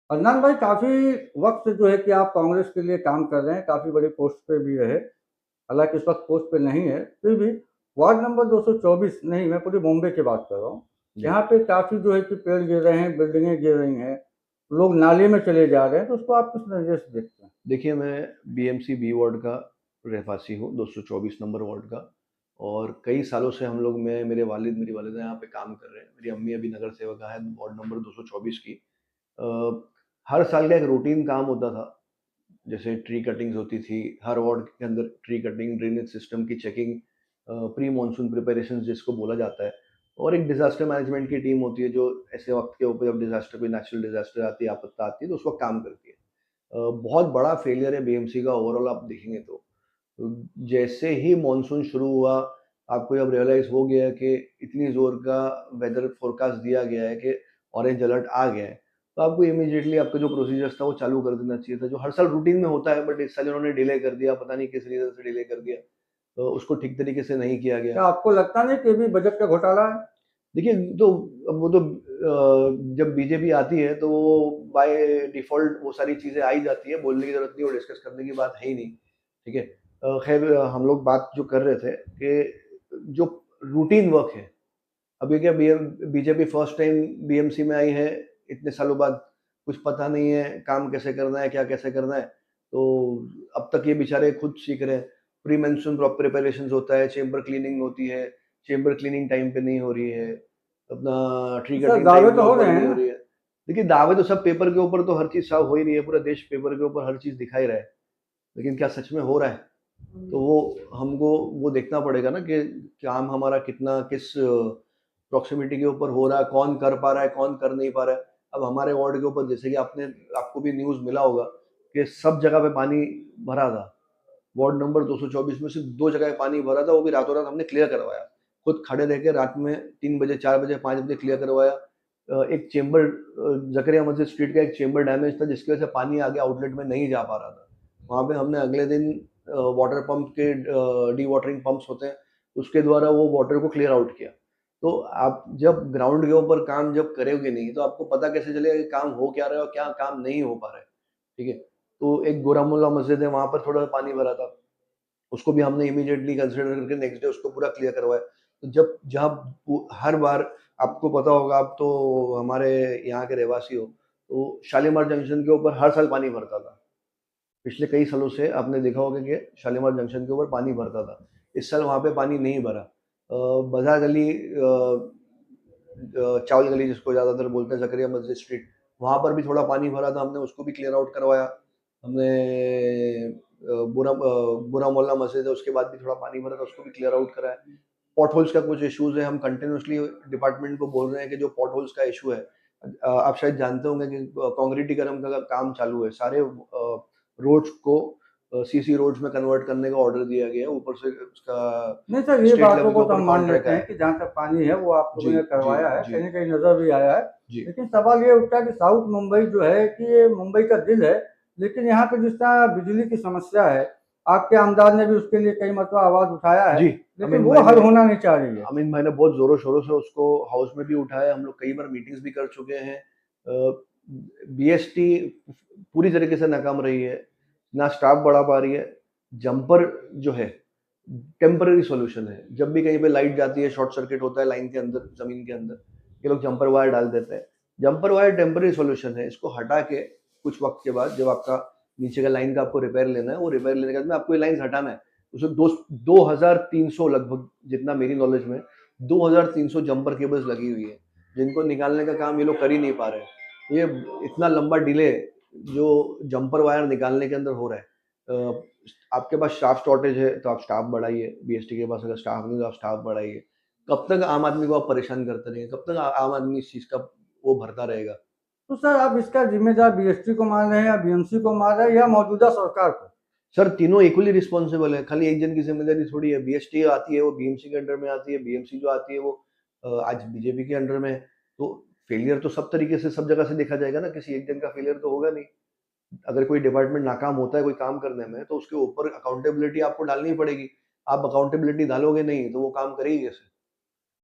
अदनान भाई, काफी वक्त जो है कि आप कांग्रेस के लिए काम कर रहे हैं, काफी बड़ी पोस्ट पे भी रहे। हालांकि इस वक्त पोस्ट पे नहीं है, फिर भी वार्ड नंबर 224, नहीं, मैं पूरे बॉम्बे की बात कर रहा हूँ। जी। यहाँ पे काफी जो है कि पेड़ गिर रहे हैं, बिल्डिंगें गिर रही हैं, लोग नाले में चले जा रहे हैं, तो उसको आप किस नजरिए से देखते हैं? देखिए, मैं बीएमसी बी वार्ड का रहवासी हूँ, 224 नंबर वार्ड का। और कई सालों से हम लोग, मैं, मेरे वालिद, मेरी वालिदा यहाँ पे काम कर रहे हैं। मेरी अम्मी अभी नगर सेवक है वार्ड नंबर 224 की। हर साल का एक रूटीन काम होता था। जैसे ट्री कटिंग्स होती थी, हर वार्ड के अंदर ट्री कटिंग, ड्रेनेज सिस्टम की चेकिंग, प्री मानसून प्रिपरेशन जिसको बोला जाता है। और एक डिजास्टर मैनेजमेंट की टीम होती है जो ऐसे वक्त के ऊपर, जब डिजास्टर, कोई नेचुरल डिजास्टर आती है, आपत्ति आती है, तो उस वक्त काम करती है। बहुत बड़ा फेलियर है बीएमसी का ओवरऑल आप देखेंगे तो। जैसे ही मॉनसून शुरू हुआ, आपको जब रियलाइज हो गया कि इतनी जोर का वेदर फोरकास्ट दिया गया है कि ऑरेंज अलर्ट आ गया है, तो आपको इमीडिएटली आपका जो प्रोसीजर्स था वो चालू कर देना चाहिए था, जो हर साल रूटीन में होता है। बट इस साल उन्होंने डिले कर दिया, पता नहीं किस रीजन से डिले कर दिया, तो उसको ठीक तरीके से नहीं किया गया। क्या आपको लगता नहीं कि ये भी बजट का घोटाला है? देखिए, तो अब वो तो जब बीजेपी आती है तो वो बाय डिफॉल्ट वो सारी चीजें आ ही जाती है, बोलने की जरूरत नहीं और डिस्कस करने की बात है ही नहीं। ठीक है। खैर, हम लोग बात जो कर रहे थे कि जो रूटीन वर्क है, अब ये क्या, बीजेपी फर्स्ट टाइम बीएमसी में आई है इतने सालों बाद, कुछ पता नहीं है काम कैसे करना है, क्या कैसे करना है। तो अब तक ये बेचारे खुद सीख रहे हैं। प्री मानसून प्रिपरेशन होता है, चेम्बर क्लीनिंग होती है, चेम्बर क्लीनिंग टाइम पे नहीं हो रही है, अपना ट्री तो सर, कटिंग दावे टाइम के तो हो ऊपर रहे हैं नहीं हो ना? रही है। देखिए, दावे तो सब पेपर के ऊपर, तो हर चीज साफ हो ही रही है, पूरा देश पेपर के ऊपर हर चीज दिखाई रहा है, लेकिन क्या सच में हो रहा है? तो वो हमको वो देखना पड़ेगा ना कि काम हमारा कितना, किस प्रॉक्सिमिटी के ऊपर हो रहा है, कौन कर पा रहा है, कौन कर नहीं पा रहा है। अब हमारे वार्ड के ऊपर, जैसे कि आपको भी न्यूज़ मिला होगा कि सब जगह पे पानी भरा था। वार्ड नंबर 224 में सिर्फ 2 जगह पानी भरा था, वो भी रातों रात हमने क्लियर करवाया। खुद खड़े रह के रात में 3 बजे, 4 बजे, 5 बजे क्लियर करवाया। एक चेंबर, ज़करिया मस्जिद स्ट्रीट का एक चेंबर डैमेज था जिसकी वजह से पानी आगे आउटलेट में नहीं जा पा रहा था। वहाँ पे हमने अगले दिन वाटर पंप के, डी वाटरिंग पंप्स होते हैं, उसके द्वारा वो वाटर को क्लियर आउट किया। तो आप जब ग्राउंड के ऊपर काम जब करोगे नहीं, तो आपको पता कैसे चलेगा कि काम हो क्या रहा है और क्या काम नहीं हो पा रहा है। ठीक है। तो एक गोरामुल्ला मस्जिद है, वहां पर थोड़ा सा पानी भरा था, उसको भी हमने इमीडिएटली कंसिडर करके नेक्स्ट डे उसको पूरा क्लियर करवाया। तो जब जहाँ हर बार, आपको पता होगा, आप तो हमारे यहाँ के रहवासी हो, तो शालीमार जंक्शन के ऊपर हर साल पानी भरता था। पिछले कई सालों से आपने देखा होगा कि शालीमार जंक्शन के ऊपर पानी भरता था। इस साल वहाँ पे पानी नहीं भरा। बाजार गली, चावल गली जिसको ज़्यादातर बोलते हैं, जकरिया मस्जिद स्ट्रीट, वहाँ पर भी थोड़ा पानी भरा था, हमने उसको भी क्लियर आउट करवाया। हमने बुरा मोहल्ला मस्जिद है, उसके बाद भी थोड़ा पानी भरा था, उसको भी क्लियर आउट कराया। पॉट होल्स का कुछ इश्यूज है, हम कंटिन्यूसली डिपार्टमेंट को बोल रहे हैं कि जो पॉट होल्स का इशू है, आप शायद जानते होंगे कि कांक्रीटीकरण का काम चालू है, सारे रोड्स को सीसी रोड्स में कन्वर्ट करने का ऑर्डर दिया गया है, ऊपर से उसका नहीं सर, ये स्टेट बातों लेवल के को तो ऊपर हम मान कॉन्ट्रैक्ट लेते आया हैं है। कि जहाँ तक पानी है वो आप लोगों जी, ने जी, करवाया है, जी, कहीं कहीं नजर भी आया है। जी। लेकिन सवाल ये उठता है कि साउथ मुंबई जो है कि ये मुंबई का दिल है, लेकिन यहाँ पे जिस तरह बिजली की समस्या है, आपके आमदार ने भी उसके लिए कई मतलब आवाज उठाया है, जी, लेकिन अमीन वो भाई ने हल होना नहीं चाह रही है। अमीन भाई ने बहुत ज़ोरों शोरों से उसको हाउस में भी उठाया, हम लोग कई बार मीटिंग्स भी कर चुके हैं। बीएसटी पूरी तरीके से नाकाम रही है, ना स्टाफ बढ़ा पा रही है। जंपर जो है, टेम्पररी सॉल्यूशन है। जब भी कहीं पे लाइट जाती है, शॉर्ट सर्किट होता है लाइन के अंदर, जमीन के अंदर, ये लोग जंपर वायर डाल देते हैं। जंपर वायर टेम्पररी सॉल्यूशन है, इसको हटा के कुछ वक्त के बाद, जब आपका नीचे का लाइन का आपको रिपेयर लेना है, वो रिपेयर लेने के बाद में आपको ये लाइन हटाना है। उसमें 2300 लगभग, जितना मेरी नॉलेज में 2300 जंपर केबल्स लगी हुई है, जिनको निकालने का काम ये लोग कर ही नहीं पा रहे हैं। ये इतना लंबा डिले जो जंपर वायर निकालने के अंदर हो रहा है। आपके पास स्टाफ शॉर्टेज है तो आप स्टाफ बढ़ाइए, बीएसटी के पास अगर स्टाफ नहीं तो आप स्टाफ बढ़ाइए। कब तक आम आदमी को आप परेशान करते रहेंगे? कब तक आम आदमी इस चीज का वो भरता रहेगा? तो सर, आप इसका जिम्मेदार बीएसटी को मान रहे हैं या बीएमसी को मान रहे हैं या मौजूदा सरकार को? सर, तीनों इक्वली रिस्पॉन्सिबल है, खाली एक जन की जिम्मेदारी थोड़ी है। बीएसटी आती है वो बीएमसी के अंडर में आती है, बीएमसी जो आती है वो आज बीजेपी के अंडर में है। तो फेलियर तो सब तरीके से, सब जगह से देखा जाएगा ना, किसी एक जन का फेलियर तो होगा नहीं। अगर कोई डिपार्टमेंट नाकाम होता है कोई काम करने में, तो उसके ऊपर अकाउंटेबिलिटी आपको डालनी पड़ेगी। आप अकाउंटेबिलिटी डालोगे नहीं तो वो काम करेगी कैसे?